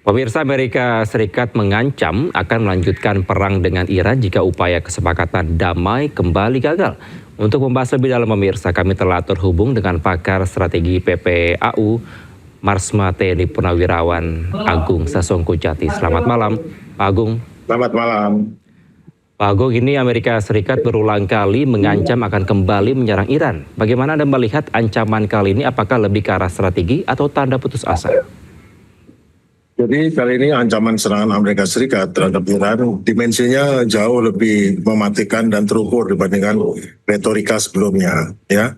Pemirsa, Amerika Serikat mengancam akan melanjutkan perang dengan Iran jika upaya kesepakatan damai kembali gagal. Untuk membahas lebih dalam, pemirsa, kami telah terhubung dengan pakar strategi PPAU, Marsma TNI Purnawirawan Agung Sasongko Jati. Selamat malam, Pak Agung. Selamat malam. Pak Agung, ini Amerika Serikat berulang kali mengancam akan kembali menyerang Iran. Bagaimana Anda melihat ancaman kali ini? Apakah lebih ke arah strategi atau tanda putus asa? Jadi kali ini ancaman serangan Amerika Serikat terhadap Iran dimensinya jauh lebih mematikan dan terukur dibandingkan retorika sebelumnya, ya.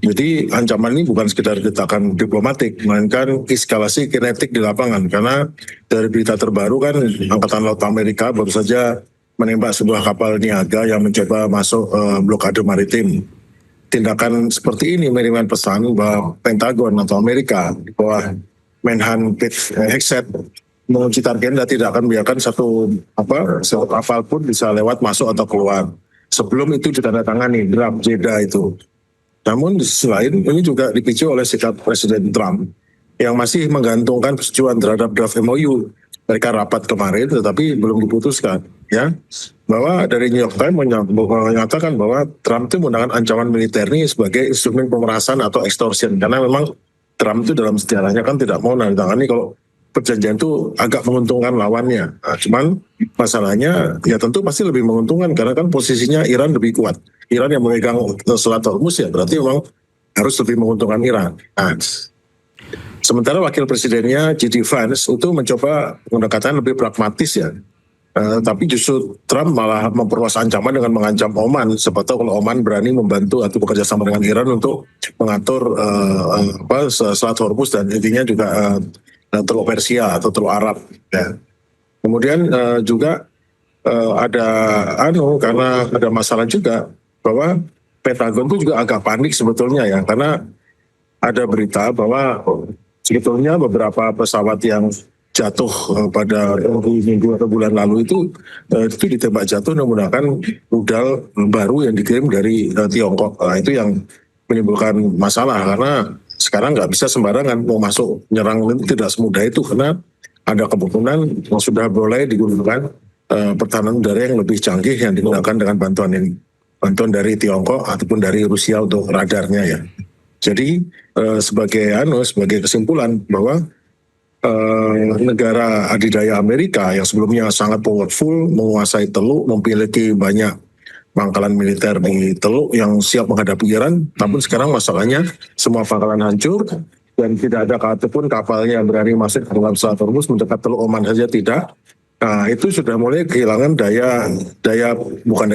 Jadi ancaman ini bukan sekedar tindakan diplomatik, melainkan eskalasi kinetik di lapangan. Karena dari berita terbaru kan Angkatan Laut Amerika baru saja menembak sebuah kapal niaga yang mencoba masuk blokade maritim. Tindakan seperti ini mengirimkan pesan bahwa Pentagon atau Amerika di bawah Menhan Pete Hegseth mengunci target dan tidak akan membiarkan satu kapal pun bisa lewat masuk atau keluar sebelum itu ditandatangani draft JEDA itu. Namun di sisi lain ini juga dipicu oleh sikap Presiden Trump yang masih menggantungkan persetujuan terhadap draft MOU. Mereka rapat kemarin tetapi belum diputuskan, ya. Bahwa dari New York Times menyatakan bahwa Trump itu menggunakan ancaman militer ini sebagai instrumen pemerasan atau extortion, karena memang Trump itu dalam sejarahnya kan tidak mau menandatangani kalau perjanjian itu agak menguntungkan lawannya. Nah, cuman masalahnya ya tentu pasti lebih menguntungkan karena kan posisinya Iran lebih kuat. Iran yang memegang Selat Hormuz ya berarti memang harus lebih menguntungkan Iran. Nah, sementara wakil presidennya J.D. Vance itu mencoba pendekatan lebih pragmatis ya. Tapi justru Trump malah memperluas ancaman dengan mengancam Oman. Siapa tahu kalau Oman berani membantu atau bekerja sama dengan Iran untuk mengatur Selat Hormuz dan intinya juga Teluk Persia atau Teluk Arab. Ya. Kemudian juga karena ada masalah juga bahwa Pentagon itu juga agak panik sebetulnya ya, karena ada berita bahwa sebetulnya beberapa pesawat yang jatuh pada minggu atau bulan lalu itu ditembak jatuh menggunakan rudal baru yang dikirim dari Tiongkok. Nah, itu yang menimbulkan masalah karena sekarang nggak bisa sembarangan mau masuk nyerang, tidak semudah itu karena ada kemungkinan yang sudah boleh digunakan pertahanan udara yang lebih canggih yang digunakan dengan bantuan dari Tiongkok ataupun dari Rusia untuk radarnya ya. Jadi sebagai kesimpulan bahwa negara adidaya Amerika yang sebelumnya sangat powerful, menguasai Teluk, memiliki banyak pangkalan militer di Teluk yang siap menghadapi Iran, namun sekarang masalahnya semua pangkalan hancur dan tidak ada satupun kapalnya yang berani masuk ke dalam Selat Hormuz, mendekat Teluk Oman saja tidak. Nah, itu sudah mulai kehilangan daya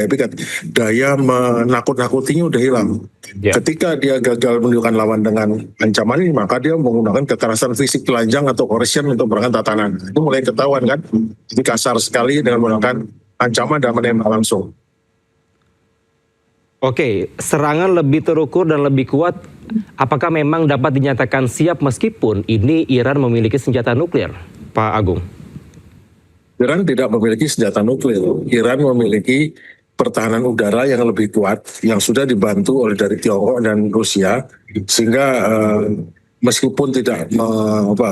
pikat, daya menakut-nakutinya udah hilang. Yeah. Ketika dia gagal menunjukkan lawan dengan ancaman ini, maka dia menggunakan kekerasan fisik telanjang atau coercion untuk berangkat tatanan. Itu mulai ketahuan kan, jadi kasar sekali dengan menggunakan ancaman dan menembak langsung. Oke, serangan lebih terukur dan lebih kuat, apakah memang dapat dinyatakan siap meskipun ini Iran memiliki senjata nuklir, Pak Agung? Iran tidak memiliki senjata nuklir. Iran memiliki pertahanan udara yang lebih kuat, yang sudah dibantu oleh dari Tiongkok dan Rusia, sehingga meskipun tidak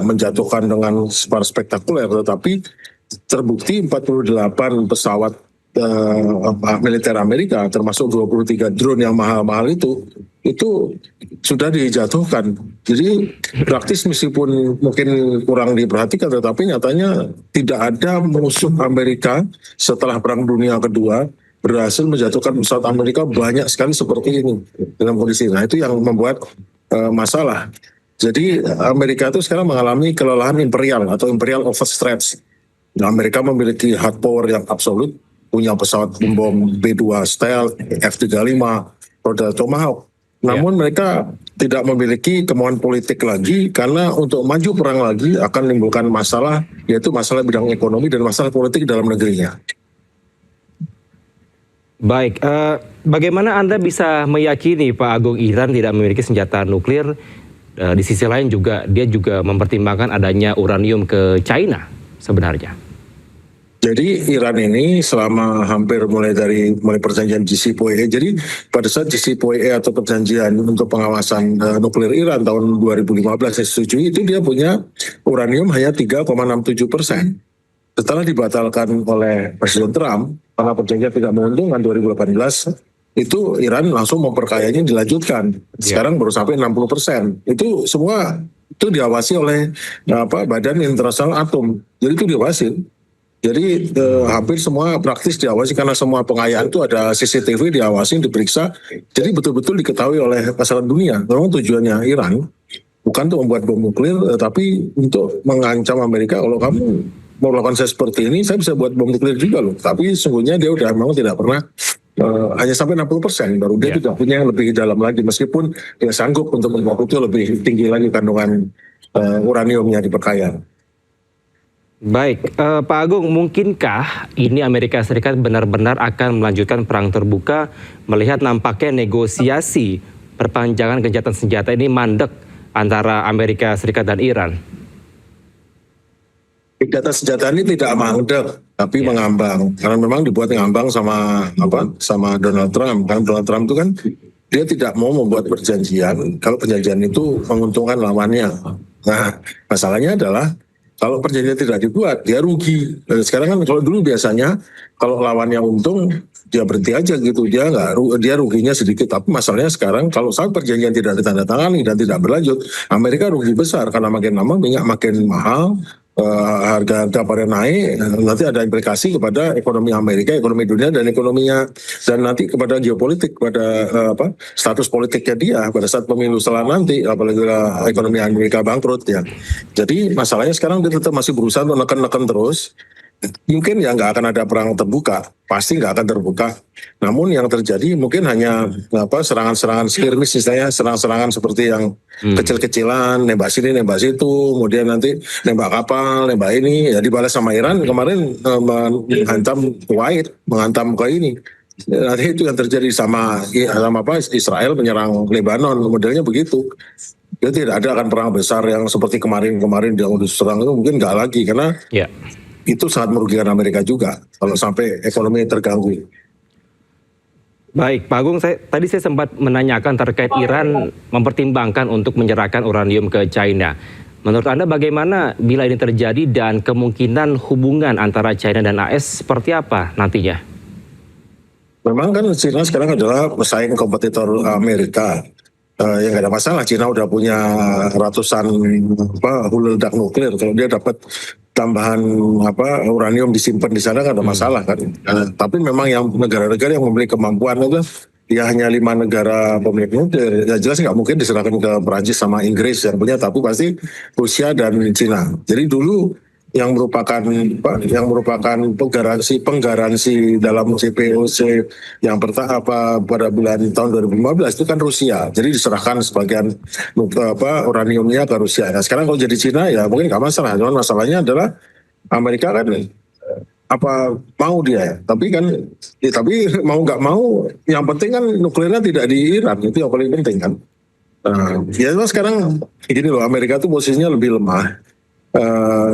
menjatuhkan dengan spektakuler, tetapi terbukti 48 pesawat militer Amerika, termasuk 23 drone yang mahal-mahal itu sudah dijatuhkan. Jadi praktis meskipun mungkin kurang diperhatikan, tetapi nyatanya tidak ada musuh Amerika setelah Perang Dunia Kedua berhasil menjatuhkan pesawat Amerika banyak sekali seperti ini dalam kondisi. Nah, itu yang membuat masalah. Jadi Amerika itu sekarang mengalami kelelahan imperial atau imperial overstretch. Nah, Amerika memiliki hard power yang absolut, punya pesawat bom B-2 Stealth, F-35, roda Tomahawk. Namun mereka tidak memiliki kemauan politik lagi karena untuk maju perang lagi akan menimbulkan masalah, yaitu masalah bidang ekonomi dan masalah politik dalam negerinya. Baik, bagaimana Anda bisa meyakini Pak Agung Iran tidak memiliki senjata nuklir? Di sisi lain juga dia juga mempertimbangkan adanya uranium ke China sebenarnya. Jadi Iran ini selama hampir mulai perjanjian JCPOA, jadi pada saat JCPOA atau perjanjian untuk pengawasan nuklir Iran tahun 2015 disetujui, itu dia punya uranium hanya 3,67%. Setelah dibatalkan oleh Presiden Trump karena perjanjian tidak menguntungkan 2018, itu Iran langsung memperkayanya dilanjutkan. Sekarang baru sampai 60%. Itu semua itu diawasi oleh Badan Internasional Atom. Jadi itu diawasi. Jadi hampir semua praktis diawasi karena semua pengayaan itu ada CCTV diawasi, diperiksa. Jadi betul-betul diketahui oleh masyarakat dunia. Memang tujuannya Iran bukan untuk membuat bom nuklir, tapi untuk mengancam Amerika. Kalau kamu mau melakukan saya seperti ini, saya bisa buat bom nuklir juga loh. Tapi sesungguhnya dia udah memang tidak pernah hanya sampai 60%. Baru dia tidak punya yang lebih dalam lagi. Meskipun dia sanggup untuk membuat itu lebih tinggi lagi kandungan uraniumnya di perkayaan. Baik, Pak Agung, mungkinkah ini Amerika Serikat benar-benar akan melanjutkan perang terbuka melihat nampaknya negosiasi perpanjangan gencatan senjata ini mandek antara Amerika Serikat dan Iran? Gencatan senjata ini tidak mandek, tapi mengambang. Karena memang dibuat ngambang sama Donald Trump. Karena Donald Trump itu kan dia tidak mau membuat perjanjian kalau perjanjian itu menguntungkan lawannya. Nah, masalahnya adalah kalau perjanjian tidak dibuat, dia rugi. Sekarang kan kalau dulu biasanya kalau lawannya untung, dia berhenti aja gitu. Dia ruginya sedikit. Tapi masalahnya sekarang kalau saat perjanjian tidak ditandatangani dan tidak berlanjut, Amerika rugi besar karena makin lama minyak makin mahal, harga pada naik, nanti ada implikasi kepada ekonomi Amerika, ekonomi dunia, dan ekonominya, dan nanti kepada geopolitik, pada status politiknya dia pada saat pemilu setelah nanti, apalagi ekonomi Amerika bangkrut ya. Jadi masalahnya sekarang dia tetap masih berusaha untuk neken terus. Mungkin ya nggak akan ada perang terbuka, pasti nggak akan terbuka. Namun yang terjadi mungkin hanya serangan-serangan skirmish, misalnya serangan-serangan seperti yang kecil-kecilan, nembak sini, nembak situ, kemudian nanti nembak kapal, nembak ini, ya dibalas sama Iran kemarin menghantam Kuwait, menghantam ke ini. Nanti itu yang terjadi sama Israel menyerang Lebanon, modelnya begitu. Jadi tidak ada akan perang besar yang seperti kemarin yang diserang itu mungkin nggak lagi karena. Itu sangat merugikan Amerika juga kalau sampai ekonomi terganggu. Baik, Pak Agung, tadi saya sempat menanyakan terkait Iran mempertimbangkan untuk menyerahkan uranium ke China. Menurut Anda bagaimana bila ini terjadi dan kemungkinan hubungan antara China dan AS seperti apa nantinya? Memang kan China sekarang adalah pesaing kompetitor Amerika. Ya nggak ada masalah, China udah punya ratusan hulu ledak nuklir. Kalau dia dapat tambahan uranium disimpan di sana nggak ada masalah kan. Tapi memang yang negara-negara yang memiliki kemampuan itu ya hanya 5 negara pemilik nuklir. Ya jelas nggak mungkin diserahkan ke Perancis sama Inggris yang punya, tapi pasti Rusia dan China. Jadi dulu yang merupakan penggaransi dalam CPOC yang pada bulan tahun 2015 itu kan Rusia. Jadi diserahkan sebagian uraniumnya ke Rusia. Nah, sekarang kalau jadi Cina ya mungkin nggak masalah. Cuman masalahnya adalah Amerika kan mau dia, tapi mau nggak mau, yang penting kan nuklirnya tidak di Iran, itu yang paling penting kan. Ya sekarang gini loh, Amerika tuh posisinya lebih lemah.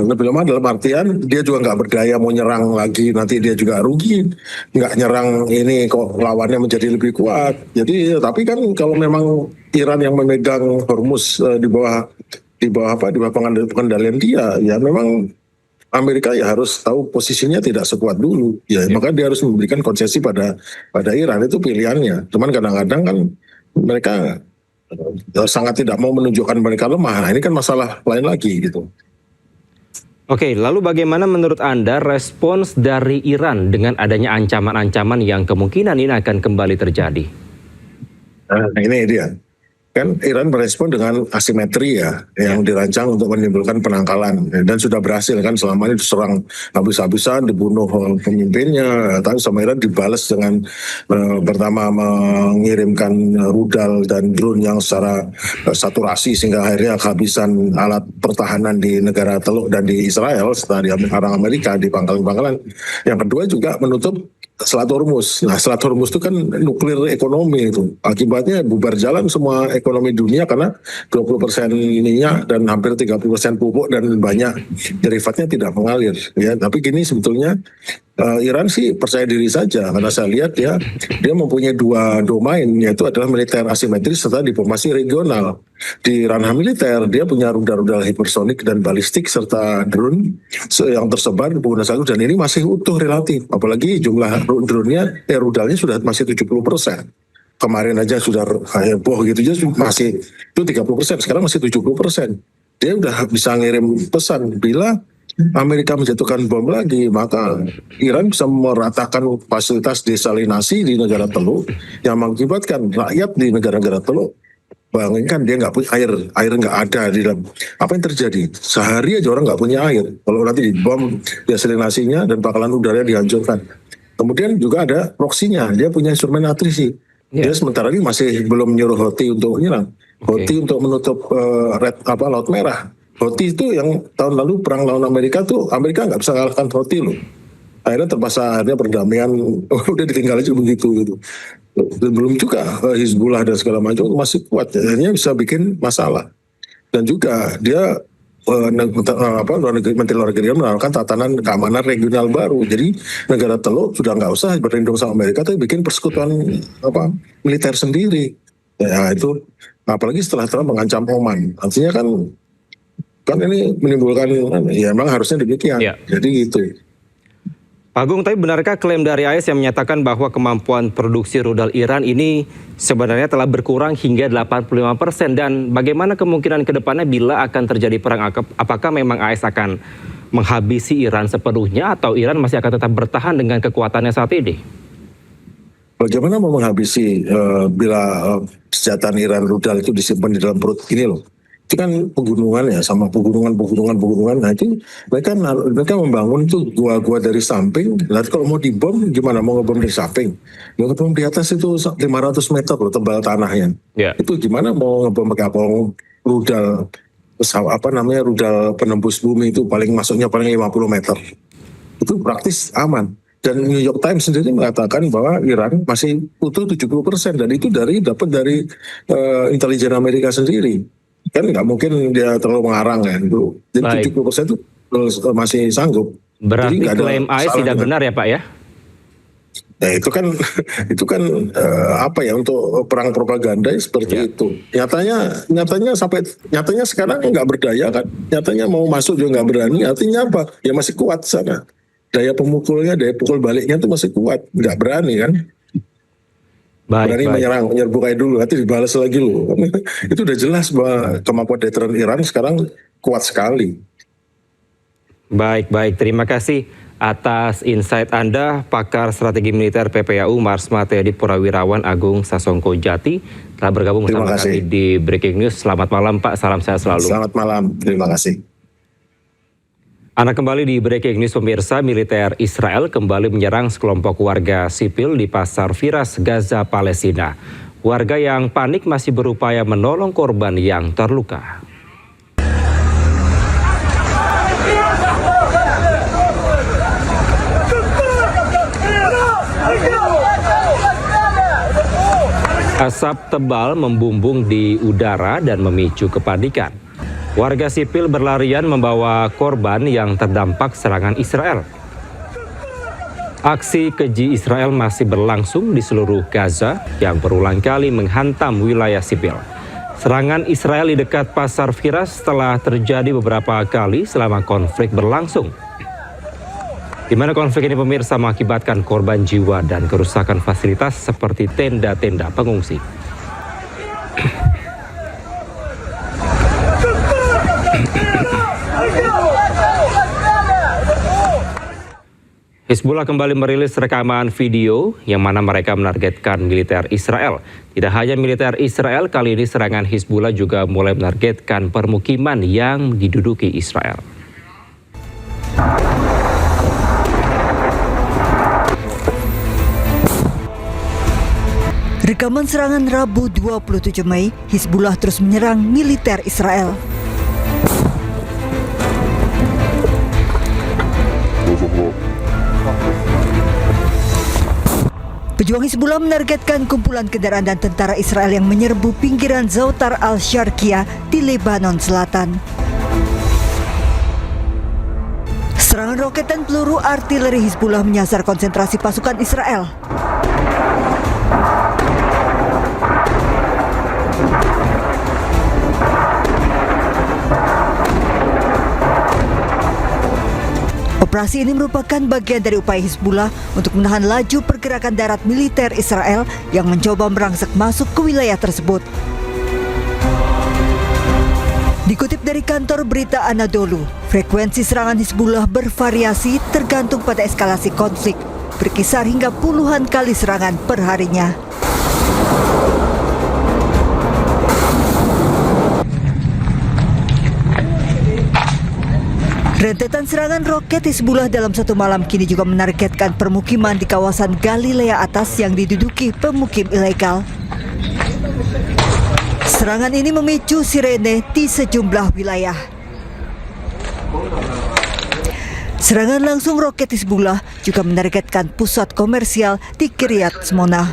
Lebih lemah dalam artian dia juga nggak berdaya mau nyerang lagi, nanti dia juga rugi. Nggak nyerang ini kok lawannya menjadi lebih kuat. Jadi tapi kan kalau memang Iran yang memegang Hormuz di bawah pengendalian dia, ya memang Amerika ya harus tahu posisinya tidak sekuat dulu. Ya maka dia harus memberikan konsesi pada Iran, itu pilihannya. Cuman kadang-kadang kan mereka sangat tidak mau menunjukkan mereka lemah. Nah ini kan masalah lain lagi gitu. Oke, lalu bagaimana menurut Anda respons dari Iran dengan adanya ancaman-ancaman yang kemungkinan ini akan kembali terjadi? Nah, ini dia. Kan Iran merespon dengan asimetri yang dirancang untuk menimbulkan penangkalan, dan sudah berhasil kan. Selama ini diserang habis-habisan, dibunuh pemimpinnya, tapi sama Iran dibalas dengan pertama mengirimkan rudal dan drone yang secara saturasi sehingga akhirnya kehabisan alat pertahanan di negara Teluk dan di Israel setelah diambil orang Amerika di pangkalan-pangkalan. Yang kedua juga menutup Selat Hormuz. Nah, Selat Hormuz itu kan nuklir ekonomi itu. Akibatnya bubar jalan semua ekonomi dunia karena 20% minyak dan hampir 30% pupuk dan banyak derivatnya tidak mengalir. Ya, tapi gini sebetulnya Iran sih percaya diri saja karena saya lihat dia mempunyai dua domain, yaitu adalah militer asimetris serta diplomasi regional. Di ranah militer dia punya rudal-rudal hipersonik dan balistik serta drone yang tersebar di pengguna satu, dan ini masih utuh relatif, apalagi jumlah drone-nya rudalnya sudah masih 70%. Kemarin aja sudah heboh gitu aja masih itu 30%, sekarang masih 70%. Dia udah bisa ngirim pesan bila Amerika menjatuhkan bom lagi, maka Iran bisa meratakan fasilitas desalinasi di negara Teluk yang mengakibatkan rakyat di negara-negara Teluk, bayangkan dia nggak punya air nggak ada di dalam. Apa yang terjadi? Sehari aja orang nggak punya air. Kalau nanti dibom desalinasinya dan bakalan udaranya dihancurkan. Kemudian juga ada proksinya, dia punya instrumen atrisi. Dia sementara ini masih belum nyuruh Houthi untuk menyerang. Houthi untuk menutup Laut Merah. Houthi itu yang tahun lalu perang lawan Amerika tuh, Amerika nggak bisa kalahkan Houthi loh. Akhirnya terpaksa perdamaian udah ditinggal aja begitu gitu. Dan belum juga Hizbullah dan segala macam masih kuat, akhirnya bisa bikin masalah. Dan juga dia Menteri Luar Negeri menawarkan tatanan keamanan regional baru. Jadi negara Teluk sudah nggak usah berlindung sama Amerika, tapi bikin persekutuan militer sendiri. Ya itu apalagi setelah Trump mengancam Oman, artinya kan ini menimbulkan, ya memang harusnya demikian. Jadi gitu. Pak Agung, tapi benarkah klaim dari AS yang menyatakan bahwa kemampuan produksi rudal Iran ini sebenarnya telah berkurang hingga 85%, dan bagaimana kemungkinan ke depannya bila akan terjadi perang? Apakah memang AS akan menghabisi Iran sepenuhnya atau Iran masih akan tetap bertahan dengan kekuatannya saat ini? Bagaimana mau menghabisi bila senjata Iran rudal itu disimpan di dalam perut ini loh? Itu kan pegunungan ya, sama pegunungan. Nah itu mereka membangun itu gua-gua dari samping. Lalu kalau mau dibom gimana? Mau ngebom dari samping? Mau ngebom di atas itu 500 meter loh tebal tanahnya. Itu gimana mau ngebom pakai apa? Rudal rudal penembus bumi itu masuknya paling 50 meter. Itu praktis aman. Dan New York Times sendiri mengatakan bahwa Iran masih utuh 70%, dan itu dapat dari intelijen Amerika sendiri. Kan nggak mungkin dia terlalu mengarang kan itu. Jadi 70% itu masih sanggup. Berarti klaim AS tidak benar ya Pak ya? Nah itu kan untuk perang propaganda seperti itu. Nyatanya sekarang nggak berdaya kan. Nyatanya mau masuk juga nggak berani. Artinya apa? Ya masih kuat sana. Daya pemukulnya, daya pukul baliknya itu masih kuat. Nggak berani kan. Berani menyerbu kayak dulu, nanti dibalas lagi loh. Itu udah jelas bahwa kemampuan deteran Iran sekarang kuat sekali. Baik, terima kasih atas insight Anda, pakar strategi militer PPAU Marsma Teddy Purnawirawan Agung Sasongko Jati telah bergabung bersama kami di Breaking News. Selamat malam Pak, salam sehat selalu. Selamat malam, terima kasih. Anda kembali di Breaking News pemirsa. Militer Israel kembali menyerang sekelompok warga sipil di Pasar Firas, Gaza, Palestina. Warga yang panik masih berupaya menolong korban yang terluka. Asap tebal membumbung di udara dan memicu kepanikan. Warga sipil berlarian membawa korban yang terdampak serangan Israel. Aksi keji Israel masih berlangsung di seluruh Gaza yang berulang kali menghantam wilayah sipil. Serangan Israel di dekat Pasar Firas telah terjadi beberapa kali selama konflik berlangsung, di mana konflik ini pemirsa mengakibatkan korban jiwa dan kerusakan fasilitas seperti tenda-tenda pengungsi. Hizbullah kembali merilis rekaman video yang mana mereka menargetkan militer Israel. Tidak hanya militer Israel, kali ini serangan Hizbullah juga mulai menargetkan permukiman yang diduduki Israel. Rekaman serangan Rabu 27 Mei, Hizbullah terus menyerang militer Israel. Pejuang Hizbullah menargetkan kumpulan kendaraan dan tentara Israel yang menyerbu pinggiran Zautar al-Sharqiyah di Lebanon Selatan. Serangan roket dan peluru artileri Hizbullah menyasar konsentrasi pasukan Israel. Operasi ini merupakan bagian dari upaya Hizbullah untuk menahan laju pergerakan darat militer Israel yang mencoba merangsek masuk ke wilayah tersebut. Dikutip dari kantor berita Anadolu, frekuensi serangan Hizbullah bervariasi tergantung pada eskalasi konflik, berkisar hingga puluhan kali serangan per harinya. Rentetan serangan roket Hizbullah dalam satu malam kini juga menargetkan permukiman di kawasan Galilea Atas yang diduduki pemukim ilegal. Serangan ini memicu sirene di sejumlah wilayah. Serangan langsung roket Hizbullah juga menargetkan pusat komersial di Kiryat Shmona.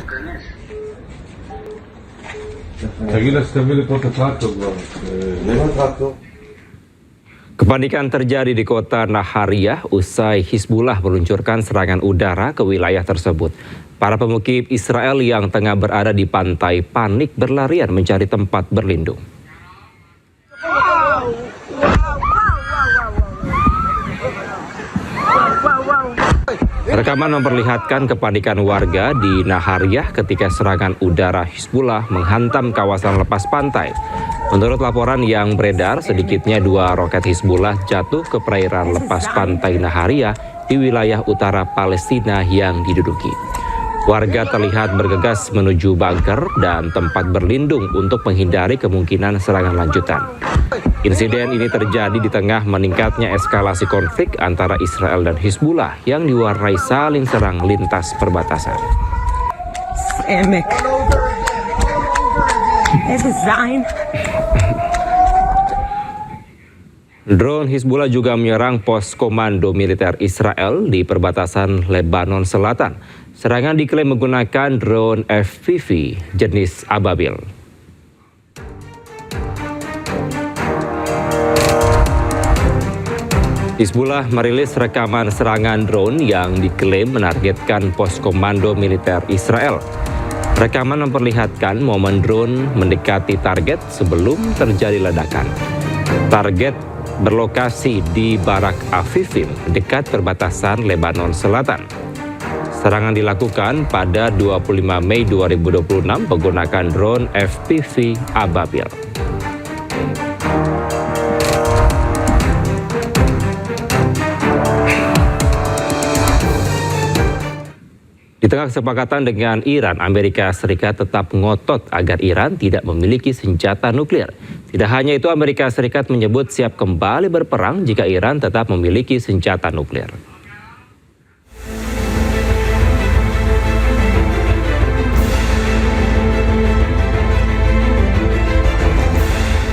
Kepanikan terjadi di kota Nahariyah usai Hizbullah meluncurkan serangan udara ke wilayah tersebut. Para pemukim Israel yang tengah berada di pantai panik berlarian mencari tempat berlindung. Rekaman memperlihatkan kepanikan warga di Nahariyah ketika serangan udara Hizbullah menghantam kawasan lepas pantai. Menurut laporan yang beredar, sedikitnya 2 roket Hizbullah jatuh ke perairan lepas pantai Nahariyah di wilayah utara Palestina yang diduduki. Warga terlihat bergegas menuju bunker dan tempat berlindung untuk menghindari kemungkinan serangan lanjutan. Insiden ini terjadi di tengah meningkatnya eskalasi konflik antara Israel dan Hizbullah yang diwarnai saling serang lintas perbatasan. Drone Hizbullah juga menyerang pos komando militer Israel di perbatasan Lebanon Selatan. Serangan diklaim menggunakan drone FPV jenis Ababil. Hizbullah merilis rekaman serangan drone yang diklaim menargetkan pos komando militer Israel. Rekaman memperlihatkan momen drone mendekati target sebelum terjadi ledakan. Target berlokasi di Barak Afifim, dekat perbatasan Lebanon Selatan. Serangan dilakukan pada 25 Mei 2026 menggunakan drone FPV Ababil. Di tengah kesepakatan dengan Iran, Amerika Serikat tetap ngotot agar Iran tidak memiliki senjata nuklir. Tidak hanya itu, Amerika Serikat menyebut siap kembali berperang jika Iran tetap memiliki senjata nuklir.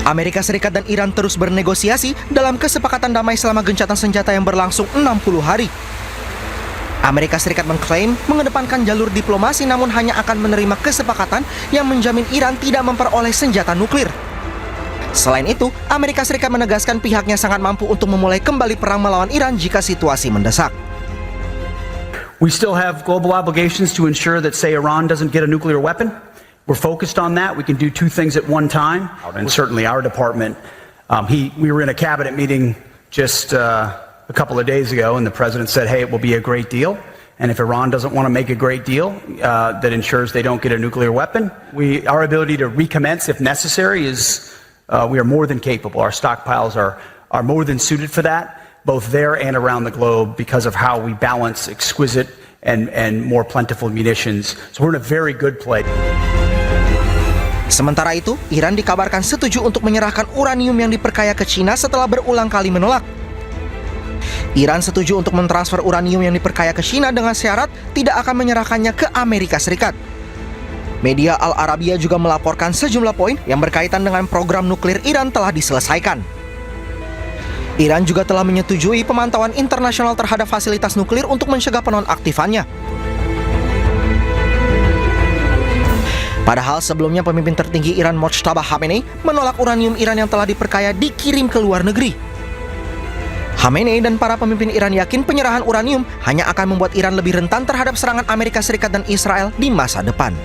Amerika Serikat dan Iran terus bernegosiasi dalam kesepakatan damai selama gencatan senjata yang berlangsung 60 hari. Amerika Serikat mengklaim mengedepankan jalur diplomasi namun hanya akan menerima kesepakatan yang menjamin Iran tidak memperoleh senjata nuklir. Selain itu, Amerika Serikat menegaskan pihaknya sangat mampu untuk memulai kembali perang melawan Iran jika situasi mendesak. We still have global obligations to ensure that, say, Iran doesn't get a nuclear weapon. We're focused on that. We can do 2 things at one time. And certainly our department, we were in a cabinet meeting just a couple of days ago, and the president said, hey, it will be a great deal. And if Iran doesn't want to make a great deal that ensures they don't get a nuclear weapon, our ability to recommence if necessary is, we are more than capable. Our stockpiles are more than suited for that, both there and around the globe, because of how we balance exquisite and more plentiful munitions. So we're in a very good place. Sementara itu, Iran dikabarkan setuju untuk menyerahkan uranium yang diperkaya ke China setelah berulang kali menolak. Iran setuju untuk mentransfer uranium yang diperkaya ke China dengan syarat tidak akan menyerahkannya ke Amerika Serikat. Media Al Arabiya juga melaporkan sejumlah poin yang berkaitan dengan program nuklir Iran telah diselesaikan. Iran juga telah menyetujui pemantauan internasional terhadap fasilitas nuklir untuk mencegah penonaktifannya. Padahal sebelumnya pemimpin tertinggi Iran Mojtaba Khamenei menolak uranium Iran yang telah diperkaya dikirim ke luar negeri. Khamenei dan para pemimpin Iran yakin penyerahan uranium hanya akan membuat Iran lebih rentan terhadap serangan Amerika Serikat dan Israel di masa depan.